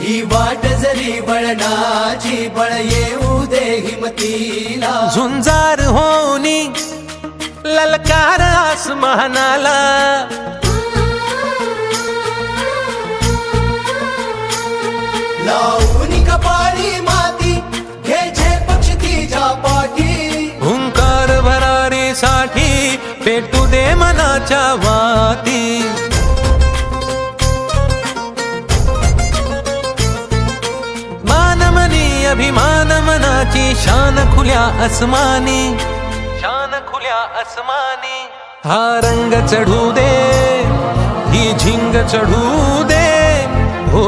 ही वाट जरी बळणाची बळ येऊ दे हिमतीला झुंजार होनी ललकार आसमानाला लावून कपाळी माती घ्यायचे पक्ष तिच्या पाठी हुंकार भरारीसाठी पेटू दे मनाच्या वाती मानमनी अभिमान मनाची शान खुल्या आसमानी शान खुल्या आसमानी हा रंग चढू दे ही झिंग चढू दे हो